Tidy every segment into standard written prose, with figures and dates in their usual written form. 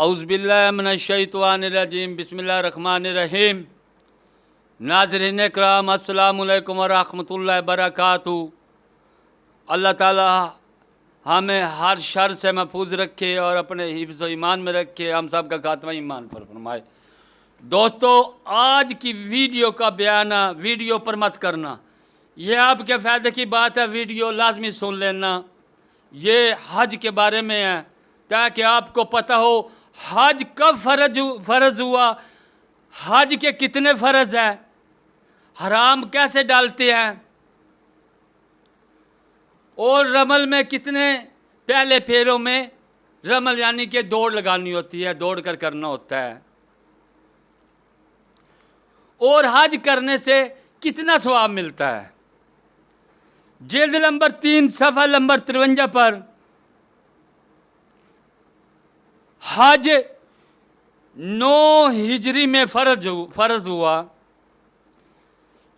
औज़ुबिल्लाहि मिनश्शैतानिर्रजीम बिस्मिल्लाहिर्रहमानिर्रहीम। नाज़रीन इकराम अस्सलामु अलैकुम व रहमतुल्लाहि व बरकातुहू। अल्लाह ताला हमें हर शर से महफूज रखे और अपने हिफ्ज़ ईमान में रखे, हम सब का खात्मा ईमान पर फरमाए। दोस्तों, आज की वीडियो का बयान वीडियो पर मत करना, यह आपके फ़ायदे की बात है। वीडियो लाजमी सुन लेना। ये हज के बारे में है ताकि आपको पता हो हज कब फ़र्ज हुआ, हज के कितने फ़र्ज हैं, हराम कैसे डालते हैं और रमल में कितने पहले फेरों में रमल यानी कि दौड़ लगानी होती है, दौड़ कर करना होता है, और हज करने से कितना सवाब मिलता है। जिल्द नंबर 3 सफ़ा नंबर 53 पर हज 9 हिजरी में फ़र्ज हुआ।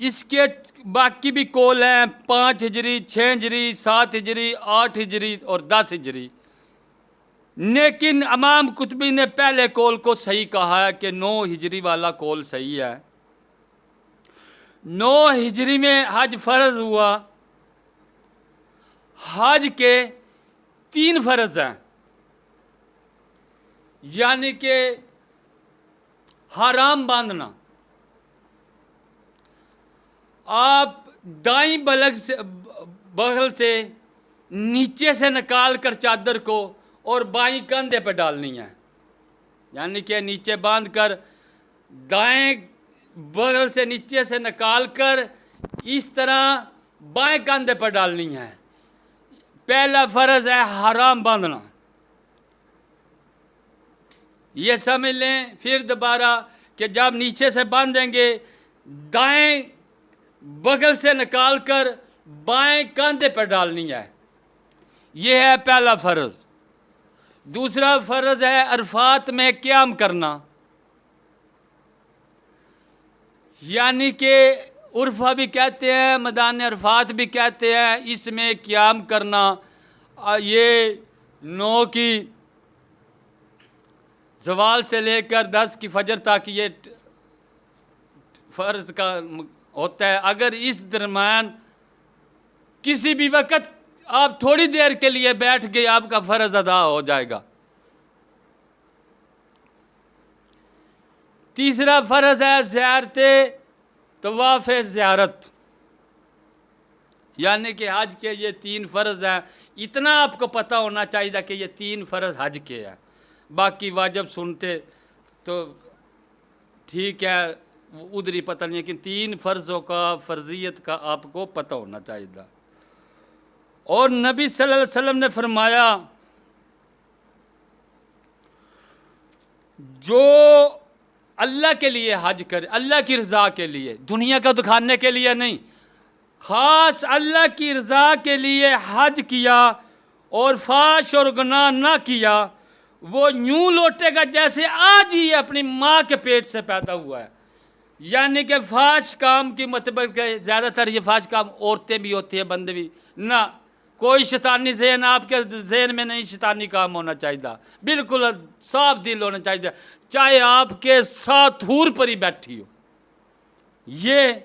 इसके बाकी भी कौल हैं 5 हिजरी, 6 हिजरी, 7 हिजरी, 8 हिजरी और 10 हिजरी। लेकिन इमाम कुतुबी ने पहले कौल को सही कहा है कि 9 हिजरी वाला कौल सही है। 9 हिजरी में हज फ़र्ज हुआ। हज के 3 फ़र्ज हैं, यानी कि हराम बांधना। आप दाईं बगल से नीचे से निकाल कर चादर को और बाईं कंधे पर डालनी है, यानी कि नीचे बांध कर दाएं बगल से नीचे से निकाल कर इस तरह बाएं कंधे पर डालनी है। पहला फ़र्ज है हराम बांधना, ये समझ लें। फिर दोबारा कि जब नीचे से बांधेंगे दाएं बगल से निकाल कर बाएं कंधे पर डालनी है, यह है पहला फ़र्ज। दूसरा फ़र्ज है अरफात में क़याम करना, यानी कि उर्फ़ा भी कहते हैं, मैदान अरफात भी कहते हैं। इसमें क़याम करना, ये 9 की ज़वाल से लेकर 10 की फजर तक ये फ़र्ज का होता है। अगर इस दरम्यान किसी भी वक्त आप थोड़ी देर के लिए बैठ गए, आपका फ़र्ज अदा हो जाएगा। तीसरा फ़र्ज है ज़ियारत तवाफ़ ज़ियारत, यानी कि हज के ये 3 फ़र्ज हैं। इतना आपको पता होना चाहिए कि ये 3 फ़र्ज हज के हैं। बाकी वाजिब सुनते तो ठीक है, उधर ही पता नहीं, लेकिन 3 फ़र्ज़ों का फ़र्जियत का आपको पता होना चाहिए। और नबी सल्लल्लाहु अलैहि वसल्लम ने फरमाया, जो अल्लाह के लिए हज करे, अल्लाह की रज़ा के लिए, दुनिया का दिखाने के लिए नहीं, ख़ास अल्लाह की रज़ा के लिए हज किया और फाश और गुनाह ना किया, वो यूँ लौटेगा जैसे आज ही अपनी माँ के पेट से पैदा हुआ है। यानी कि फाश काम की मतलब ज़्यादातर ये फाश काम औरतें भी होती है, बंदे भी ना। कोई शैतानी ज़हन आपके ज़हन में नहीं, शैतानी काम होना चाहिए, बिल्कुल साफ दिल होना चाहिए, चाहे आपके साथ हूर पर ही बैठी हो। ये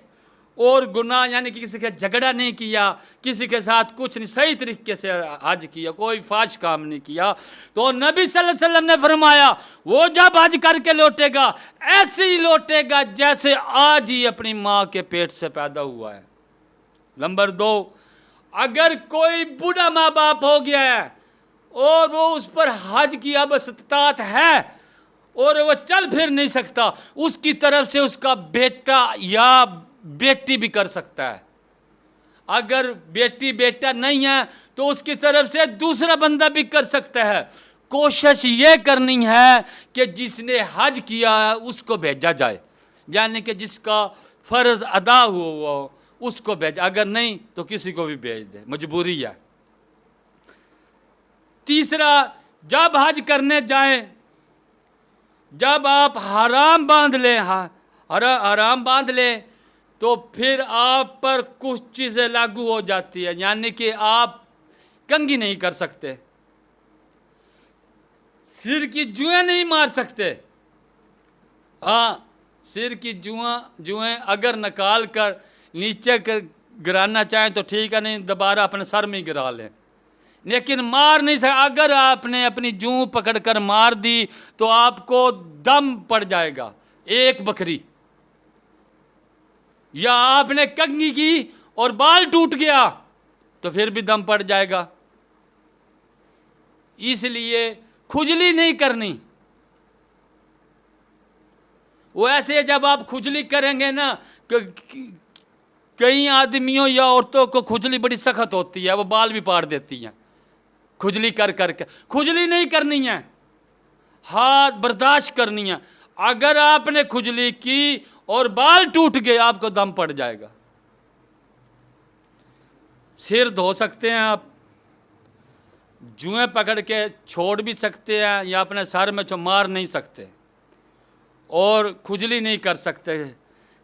और गुनाह यानी कि किसी का झगड़ा नहीं किया, किसी के साथ कुछ नहीं, सही तरीके से हज किया, कोई फाश काम नहीं किया। तो नबी सल्लल्लाहु अलैहि वसल्लम ने फरमाया, वो जब हज करके लौटेगा ऐसे ही लौटेगा जैसे आज ही अपनी माँ के पेट से पैदा हुआ है। नंबर 2, अगर कोई बूढ़ा माँ बाप हो गया है और वो उस पर हज की अब इस्तात है और वो चल फिर नहीं सकता, उसकी तरफ से उसका बेटा या बेटी भी कर सकता है। अगर बेटी बेटा नहीं है तो उसकी तरफ से दूसरा बंदा भी कर सकता है। कोशिश ये करनी है कि जिसने हज किया है उसको भेजा जाए, यानी कि जिसका फ़र्ज अदा हुआ उसको भेजा, अगर नहीं तो किसी को भी भेज दे, मजबूरी है। तीसरा, जब हज करने जाएं, जब आप हराम बांध लें, हराम बांध लें तो फिर आप पर कुछ चीज़ें लागू हो जाती है, यानी कि आप कंघी नहीं कर सकते, सिर की जुएं नहीं मार सकते। हाँ, सिर की जुएं अगर निकाल कर नीचे गिराना चाहें तो ठीक है, नहीं दोबारा अपने सर में गिरा लें, लेकिन मार नहीं सकते। अगर आपने अपनी जूं पकड़कर मार दी तो आपको दम पड़ जाएगा एक बकरी, या आपने कंघी की और बाल टूट गया तो फिर भी दम पड़ जाएगा। इसलिए खुजली नहीं करनी। वो ऐसे जब आप खुजली करेंगे ना, कई आदमियों या औरतों को खुजली बड़ी सख्त होती है, वो बाल भी पाड़ देती हैं खुजली कर करके। खुजली नहीं करनी है, हाथ बर्दाश्त करनी है। अगर आपने खुजली की और बाल टूट गए, आपको दम पड़ जाएगा। सिर धो सकते हैं आप, जुएं पकड़ के छोड़ भी सकते हैं, या अपने सर में मार नहीं सकते, और खुजली नहीं कर सकते,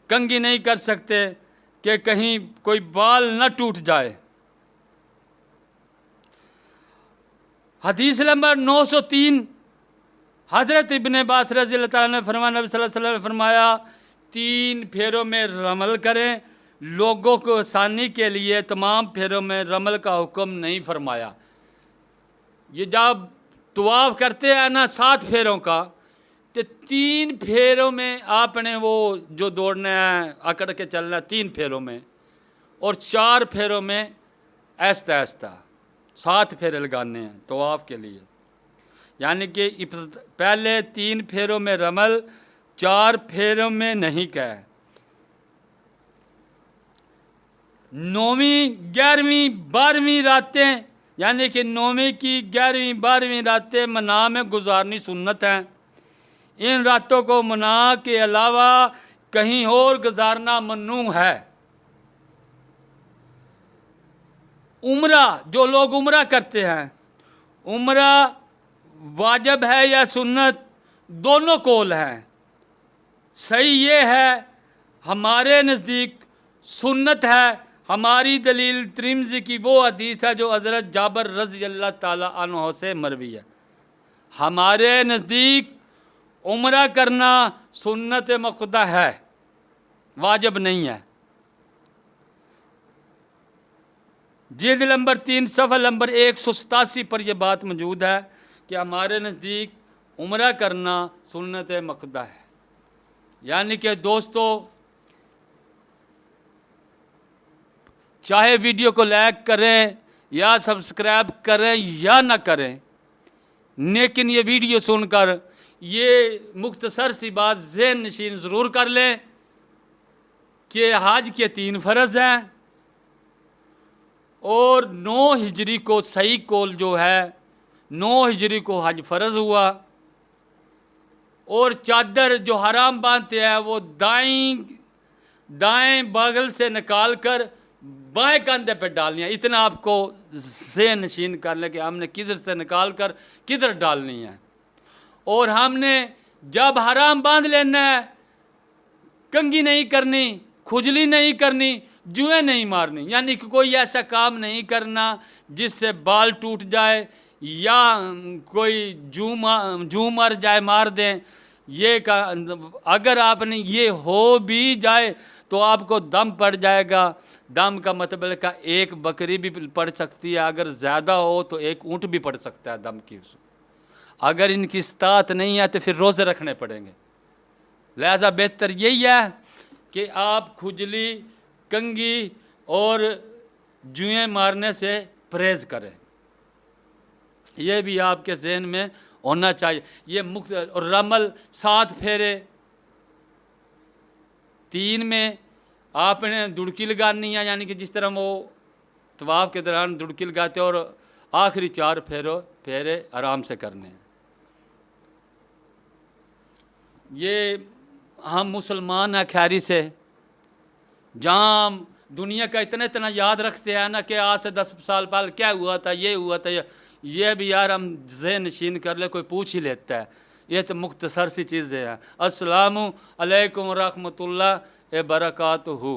कंघी नहीं कर सकते कि कहीं कोई बाल न टूट जाए। हदीस नंबर 903, हज़रत इब्न अब्बास रज़ी अल्लाह तआला ने फरमाया, नबी सल्लल्लाहु अलैहि वसल्लम ने फरमाया 3 फेरों में रमल करें। लोगों को आसानी के लिए तमाम फेरों में रमल का हुक्म नहीं फरमाया। ये जब तवाफ करते हैं ना 7 फेरों का, तो 3 फेरों में आपने वो जो दौड़ना है अकड़ के चलना है 3 फेरों में, और 4 फेरों में ऐसा ऐसा 7 फेरे लगाने हैं तवाफ के लिए। यानी कि पहले 3 फेरों में रमल, 4 फेरों में नहीं कहा। 9वीं 11वीं 12वीं रातें, यानी कि 9वीं की 11वीं 12वीं रातें मना में गुजारनी सुन्नत हैं। इन रातों को मना के अलावा कहीं और गुजारना ममनू है। उम्रा, जो लोग उम्रा करते हैं, उम्रा वाजिब है या सुन्नत, दोनों कौल हैं। सही ये है, हमारे नज़दीक सुन्नत है। हमारी दलील तिरमिज़ी की वो हदीस है जो हज़रत जाबर रज़ी अल्लाह ताला अन्हु से मरवी है। हमारे नज़दीक उम्रा करना सुन्नत मक़दा है, वाजिब नहीं है। जिल्द नंबर 3 सफ़ा नंबर 187 पर यह बात मौजूद है कि हमारे नज़दीक उम्रा करना सुन्नत मक़दा है। यानी कि दोस्तों, चाहे वीडियो को लाइक करें या सब्सक्राइब करें या ना करें, लेकिन ये वीडियो सुनकर ये मुख्तसर सी बात ज़हन नशीन ज़रूर कर लें कि हज के 3 फ़र्ज़ हैं, और 9 हिजरी को सही कौल जो है 9 हिजरी को हज फ़र्ज़ हुआ। और चादर जो हराम बांधते हैं वो दाएं बगल से निकाल कर बाएं कंधे पे डालनी है। इतना आपको ज़हन नशीन कर ले कि हमने किधर से निकाल कर किधर डालनी है। और हमने जब हराम बांध लेना है, कंघी नहीं करनी, खुजली नहीं करनी, जुएं नहीं मारनी, यानी कि कोई ऐसा काम नहीं करना जिससे बाल टूट जाए या कोई जू मर जाए, मार दें। ये का अगर आपने ये हो भी जाए तो आपको दम पड़ जाएगा। दम का मतलब का 1 बकरी भी पड़ सकती है, अगर ज़्यादा हो तो 1 ऊँट भी पड़ सकता है दम की। अगर इनकी इस्तात नहीं है तो फिर रोज़े रखने पड़ेंगे। लिहाजा बेहतर यही है कि आप खुजली, कंघी और जुएं मारने से परहेज़ करें। ये भी आपके जहन में होना चाहिए। ये मुख्त और रमल 7 फेरे, 3 में आपने दुड़की लगानी है, यानी कि जिस तरह वो तवाफ के दौरान दुड़की लगाते हैं, और आखिरी 4 फेरे आराम से करने हैं। ये हम मुसलमान हैं खैरी से, जहाँ हम दुनिया का इतना याद रखते हैं ना कि आज से 10 साल पहले क्या हुआ था, ये हुआ था, ये भी यार हम ज़हन नशीन कर ले, कोई पूछ ही लेता है। ये तो मुख्तसर सी चीज़ें हैं। अस्सलामु अलैकुम व रहमतुल्लाहि व बरकातुहू।